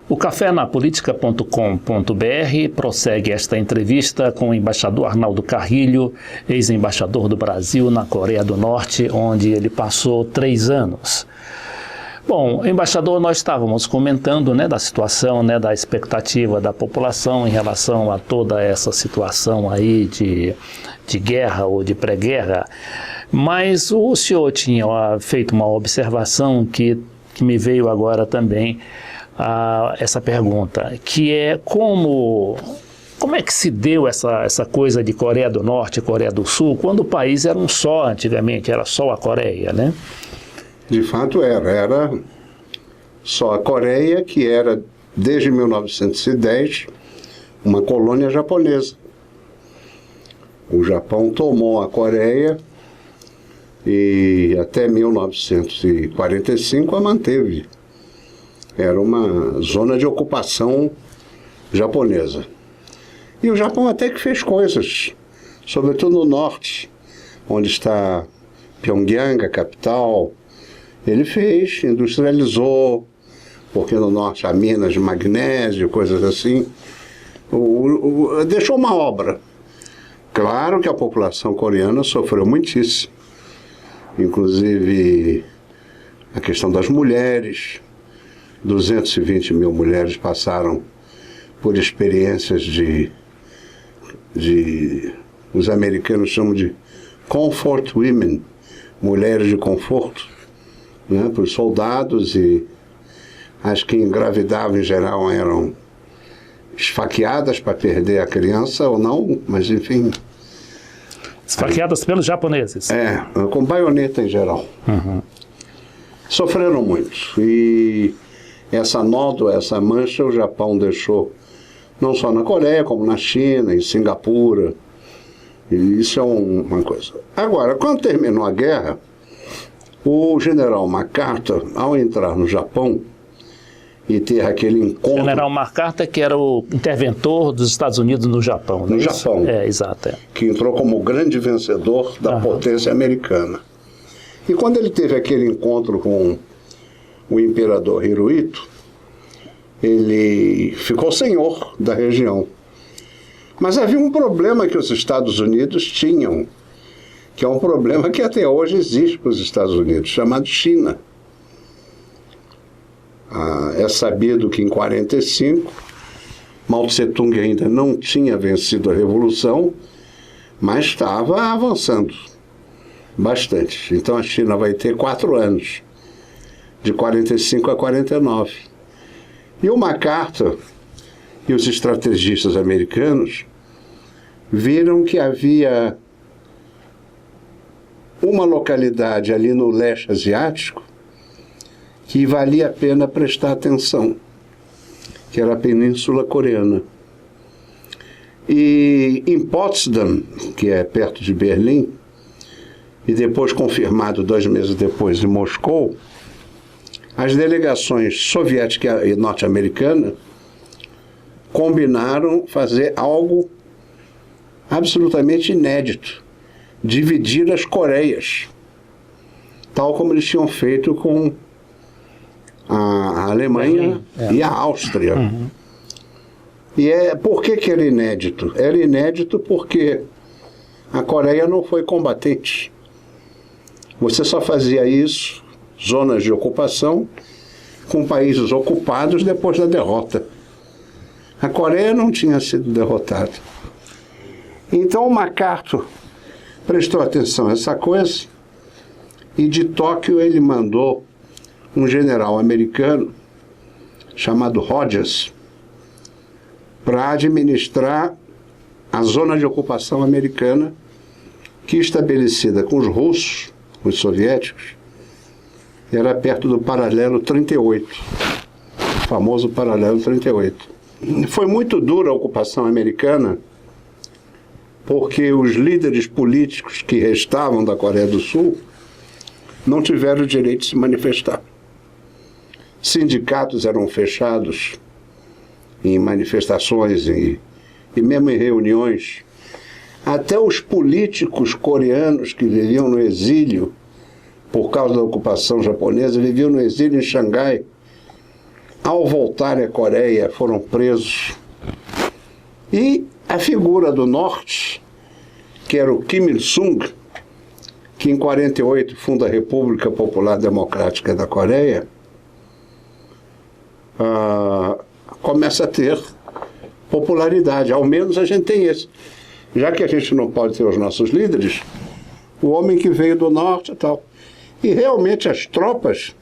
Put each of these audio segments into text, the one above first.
O cafénapolitica.com.br prossegue esta entrevista com o embaixador Arnaldo Carrilho, ex-embaixador do Brasil na Coreia do Norte, onde ele passou 3 anos. Bom, embaixador, nós estávamos comentando, da situação, da expectativa da população em relação a toda essa situação aí de guerra ou de pré-guerra, mas o senhor tinha feito uma observação que me veio agora também, essa pergunta, que é como é que se deu essa coisa de Coreia do Norte e Coreia do Sul, quando o país era um só antigamente, era só a Coreia, né? De fato era só a Coreia, que era, desde 1910, uma colônia japonesa. O Japão tomou a Coreia e até 1945 a manteve. Era uma zona de ocupação japonesa. E o Japão até que fez coisas, sobretudo no norte, onde está Pyongyang, a capital. Ele fez, industrializou, porque no norte há minas de magnésio, coisas assim. Deixou uma obra. Claro que a população coreana sofreu muitíssimo. Inclusive a questão das mulheres. 220 mil mulheres passaram por experiências os americanos chamam de comfort women, mulheres de conforto, para os soldados, e as que engravidavam em geral eram esfaqueadas para perder a criança ou não, mas enfim. Esfaqueadas pelos japoneses. Com baioneta em geral. Uhum. Sofreram muito. E essa nódoa, essa mancha, o Japão deixou não só na Coreia, como na China, em Singapura. E isso é uma coisa. Agora, quando terminou a guerra, o general MacArthur, ao entrar no Japão e ter aquele encontro... General MacArthur, que era o interventor dos Estados Unidos no Japão. No Japão. Exato. Que entrou como grande vencedor da potência americana. E quando ele teve aquele encontro com o imperador Hirohito, ele ficou senhor da região. Mas havia um problema que os Estados Unidos tinham, que é um problema que até hoje existe para os Estados Unidos, chamado China. É sabido que em 1945, Mao Tse-tung ainda não tinha vencido a Revolução, mas estava avançando bastante. Então a China vai ter 4 anos, de 1945 a 1949. E o MacArthur e os estrategistas americanos viram que havia uma localidade ali no leste asiático que valia a pena prestar atenção, que era a Península Coreana. E em Potsdam, que é perto de Berlim, e depois confirmado 2 meses depois em Moscou, as delegações soviética e norte-americana combinaram fazer algo absolutamente inédito, dividir as Coreias, tal como eles tinham feito com a Alemanha e a Áustria. Uhum. E por que era inédito? Era inédito porque a Coreia não foi combatente. Você só fazia isso, zonas de ocupação, com países ocupados depois da derrota. A Coreia não tinha sido derrotada. Então o MacArthur prestou atenção a essa coisa, e de Tóquio ele mandou um general americano chamado Rogers para administrar a zona de ocupação americana, que estabelecida com os russos, os soviéticos, era perto do paralelo 38, o famoso paralelo 38. Foi muito dura a ocupação americana, porque os líderes políticos que restavam da Coreia do Sul não tiveram o direito de se manifestar. Sindicatos eram fechados em manifestações e mesmo em reuniões. Até os políticos coreanos que viviam no exílio, por causa da ocupação japonesa, viviam no exílio em Xangai. ao voltar à Coreia, foram presos. E a figura do Norte, que era o Kim Il-sung, que em 48 funda a República Popular Democrática da Coreia, começa a ter popularidade. Ao menos a gente tem esse. Já que a gente não pode ter os nossos líderes, o homem que veio do Norte e tal. E realmente as tropas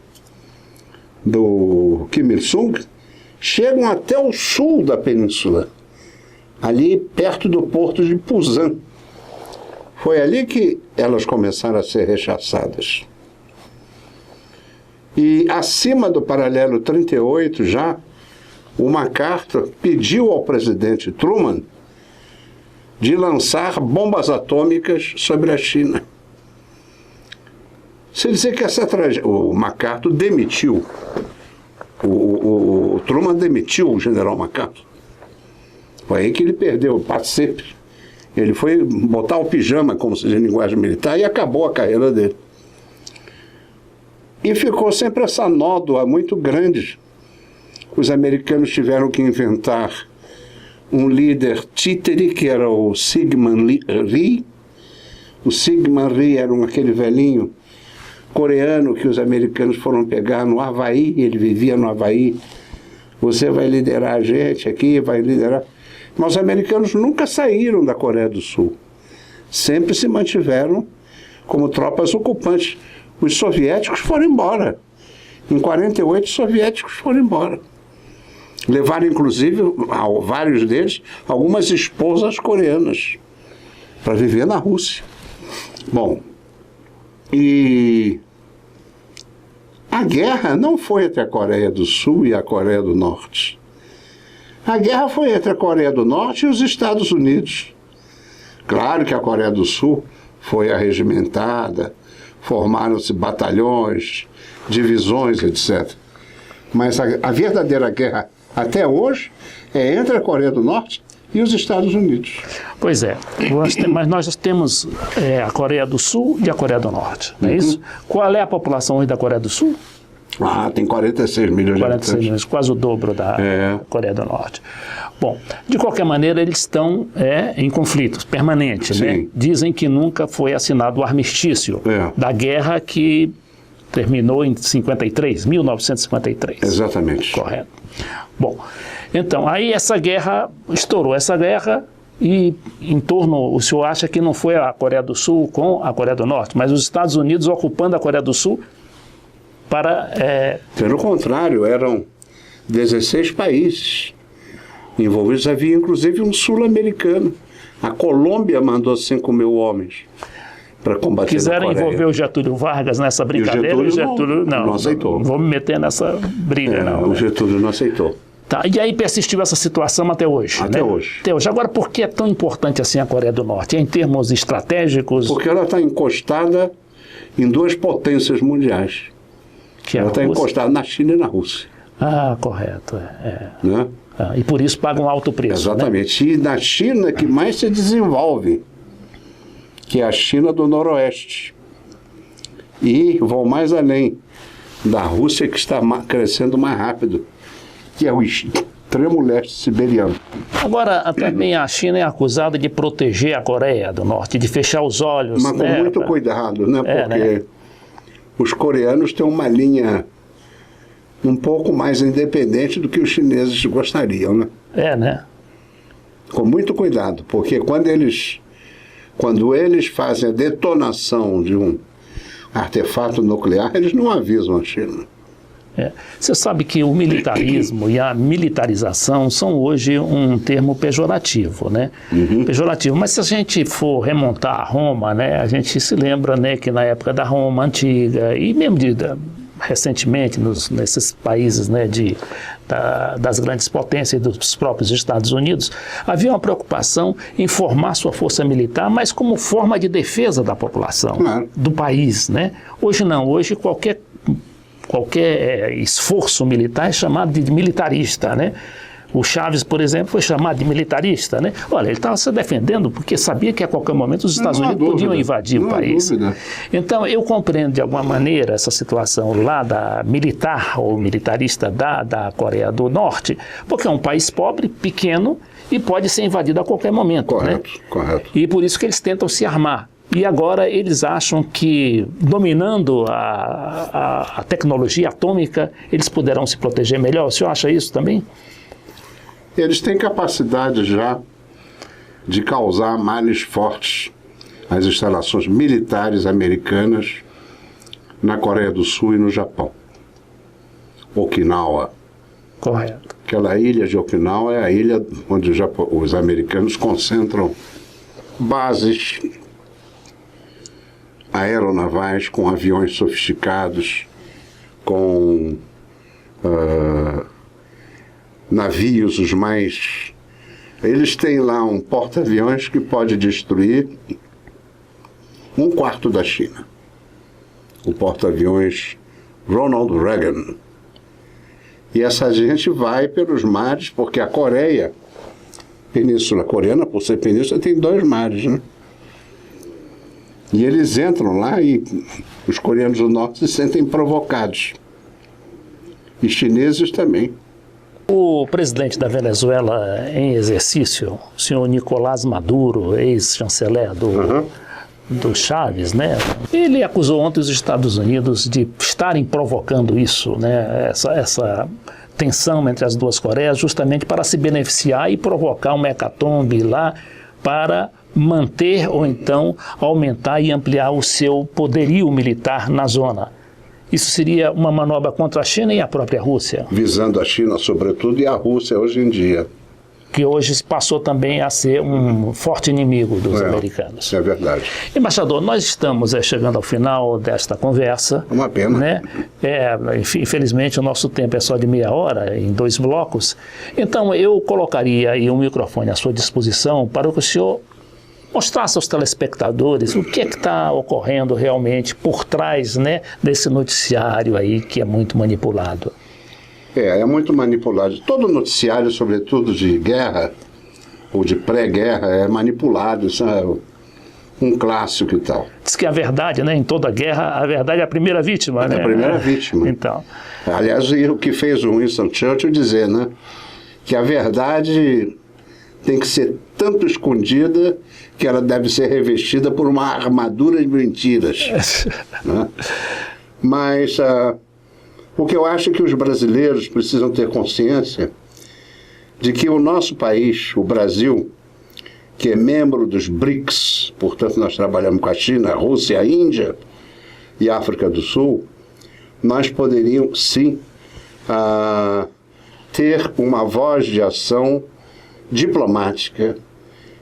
do Kim Il-sung chegam até o sul da península, ali perto do porto de Pusan. Foi ali que elas começaram a ser rechaçadas. E acima do paralelo 38 já, o MacArthur pediu ao presidente Truman de lançar bombas atômicas sobre a China. Se dizer que essa tragédia... O MacArthur demitiu. O Truman demitiu o general MacArthur. Foi aí que ele perdeu, para sempre. Ele foi botar o pijama, como se diz em linguagem militar, e acabou a carreira dele. E ficou sempre essa nódoa muito grande. Os americanos tiveram que inventar um líder títere, que era o Syngman Rhee. O Syngman Rhee era aquele velhinho coreano que os americanos foram pegar no Havaí, ele vivia no Havaí. Você vai liderar a gente aqui, vai liderar... Mas os americanos nunca saíram da Coreia do Sul. Sempre se mantiveram como tropas ocupantes. Os soviéticos foram embora. Em 48, os soviéticos foram embora. Levaram, inclusive, vários deles, algumas esposas coreanas para viver na Rússia. Bom, e a guerra não foi entre a Coreia do Sul e a Coreia do Norte. A guerra foi entre a Coreia do Norte e os Estados Unidos. Claro que a Coreia do Sul foi arregimentada, formaram-se batalhões, divisões, etc. Mas a verdadeira guerra até hoje é entre a Coreia do Norte e os Estados Unidos. Pois é, mas nós temos a Coreia do Sul e a Coreia do Norte, não é isso? Qual é a população hoje da Coreia do Sul? Tem 46 milhões de habitantes. 46 milhões, quase o dobro da Coreia do Norte. Bom, de qualquer maneira, eles estão em conflito permanente, né? Dizem que nunca foi assinado o armistício da guerra que terminou em 1953. Exatamente. Correto. Bom, então, aí estourou essa guerra e em torno, o senhor acha que não foi a Coreia do Sul com a Coreia do Norte, mas os Estados Unidos ocupando a Coreia do Sul para... Pelo contrário, eram 16 países envolvidos. Havia inclusive um sul-americano. A Colômbia mandou 5 mil homens para combater Quiseram envolver o Getúlio Vargas nessa brincadeira. O Getúlio não aceitou. Não vou me meter nessa briga, não. O Getúlio não aceitou. Tá, e aí persistiu essa situação até hoje. Até hoje. Agora, por que é tão importante assim a Coreia do Norte? É em termos estratégicos? Porque ela está encostada em 2 potências mundiais. Ela está encostada na China e na Rússia. Correto. Né? E por isso paga um alto preço. Exatamente. Né? E na China que mais se desenvolve, que é a China do Noroeste. E vou mais além, da Rússia, que está crescendo mais rápido, que é o extremo leste siberiano. Agora, também a China é acusada de proteger a Coreia do Norte, de fechar os olhos. Mas com muito cuidado, né? Porque os coreanos têm uma linha um pouco mais independente do que os chineses gostariam, né? Né? Com muito cuidado, porque quando eles fazem a detonação de um artefato nuclear, eles não avisam a China. Você sabe que o militarismo e a militarização são hoje um termo pejorativo, né? Pejorativo, mas se a gente for remontar a Roma, né, a gente se lembra, né, que na época da Roma antiga e mesmo recentemente nesses países, né, das grandes potências e dos próprios Estados Unidos, havia uma preocupação em formar sua força militar, mas como forma de defesa da população, do país, né? Hoje não, hoje qualquer esforço militar é chamado de militarista, né? O Chaves, por exemplo, foi chamado de militarista, né? Olha, ele estava se defendendo porque sabia que a qualquer momento os Estados Unidos podiam invadir o país. Então, eu compreendo de alguma maneira essa situação lá da militar ou militarista da Coreia do Norte, porque é um país pobre, pequeno e pode ser invadido a qualquer momento. Correto, né? Correto. E por isso que eles tentam se armar. E agora eles acham que, dominando a tecnologia atômica, eles poderão se proteger melhor. O senhor acha isso também? Eles têm capacidade já de causar males fortes às instalações militares americanas na Coreia do Sul e no Japão. Okinawa. Correto. Aquela ilha de Okinawa é a ilha onde os americanos concentram bases aeronavais com aviões sofisticados, com navios os mais... Eles têm lá um porta-aviões que pode destruir 1/4 da China. O porta-aviões Ronald Reagan. E essa gente vai pelos mares, porque a Coreia, Península Coreana, por ser península, tem 2 mares, né? E eles entram lá e os coreanos do norte se sentem provocados. E chineses também. O presidente da Venezuela em exercício, o senhor Nicolás Maduro, ex-chanceler do Chaves, né? Ele acusou ontem os Estados Unidos de estarem provocando isso, né? Essa tensão entre as duas Coreias, justamente para se beneficiar e provocar uma hecatombe lá para manter ou então aumentar e ampliar o seu poderio militar na zona. Isso seria uma manobra contra a China e a própria Rússia. Visando a China, sobretudo, e a Rússia hoje em dia. Que hoje passou também a ser um forte inimigo dos americanos. Isso é verdade. Embaixador, nós estamos chegando ao final desta conversa. Uma pena. Né? Infelizmente, o nosso tempo é só de meia hora, em 2 blocos. Então, eu colocaria aí um microfone à sua disposição para que o senhor mostrasse aos telespectadores o que é que está ocorrendo realmente por trás, né, desse noticiário aí que é muito manipulado. É muito manipulado. Todo noticiário, sobretudo de guerra ou de pré-guerra, é manipulado. Isso é um clássico e tal. Diz que a verdade, né, em toda guerra, a verdade é a primeira vítima, né? É a primeira vítima. Então. Aliás, o que fez o Winston Churchill dizer, né, que a verdade tem que ser tanto escondida que ela deve ser revestida por uma armadura de mentiras. Né? Mas o que eu acho é que os brasileiros precisam ter consciência de que o nosso país, o Brasil, que é membro dos BRICS, portanto nós trabalhamos com a China, a Rússia, a Índia e a África do Sul, nós poderíamos sim ter uma voz de ação diplomática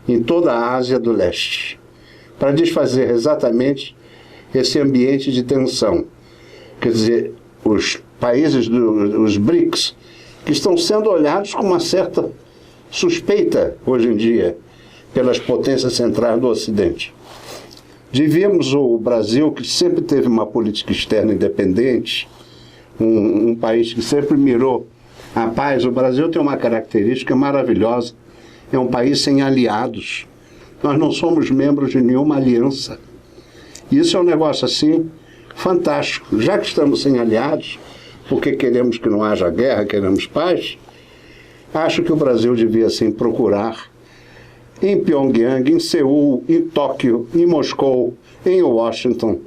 em toda a Ásia do Leste, para desfazer exatamente esse ambiente de tensão. Quer dizer, os países dos BRICS, que estão sendo olhados com uma certa suspeita hoje em dia pelas potências centrais do Ocidente. Devíamos, o Brasil, que sempre teve uma política externa independente, um país que sempre mirou a paz. O Brasil tem uma característica maravilhosa, é um país sem aliados. Nós não somos membros de nenhuma aliança. Isso é um negócio assim fantástico. Já que estamos sem aliados, porque queremos que não haja guerra, queremos paz, acho que o Brasil devia sim procurar em Pyongyang, em Seul, em Tóquio, em Moscou, em Washington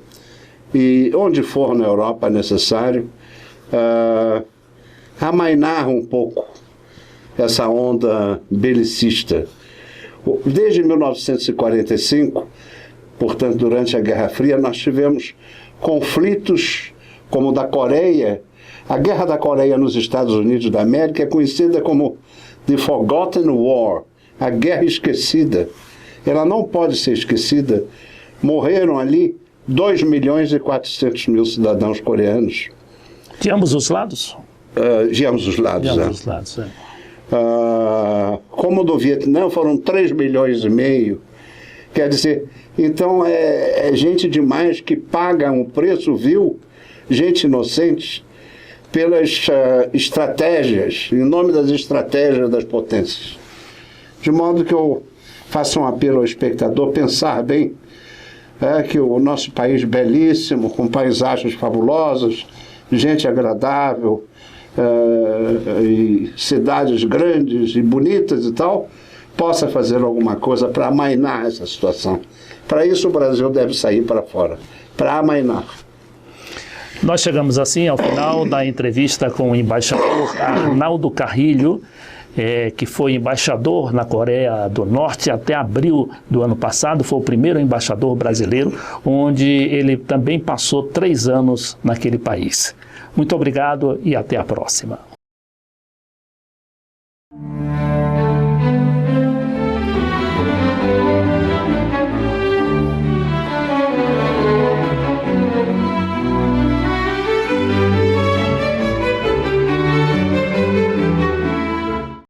e onde for na Europa necessário, amainar um pouco essa onda belicista. Desde 1945, portanto, durante a Guerra Fria, nós tivemos conflitos como o da Coreia. A Guerra da Coreia nos Estados Unidos da América é conhecida como The Forgotten War, a Guerra Esquecida. Ela não pode ser esquecida. Morreram ali 2.400.000 cidadãos coreanos. De ambos os lados? De ambos os lados. De ambos os lados, é. Como do Vietnã, foram 3,5 milhões. Quer dizer, então é gente demais que paga um preço vil, gente inocente. pelas estratégias, em nome das estratégias das potências. De modo que eu faço um apelo ao espectador pensar bem que o nosso país belíssimo, com paisagens fabulosas, gente agradável, e cidades grandes e bonitas e tal, possa fazer alguma coisa para amainar essa situação. Para isso o Brasil deve sair para fora, para amainar. Nós chegamos assim ao final da entrevista com o embaixador Arnaldo Carrilho, que foi embaixador na Coreia do Norte até abril do ano passado, foi o primeiro embaixador brasileiro, onde ele também passou 3 anos naquele país. Muito obrigado e até a próxima.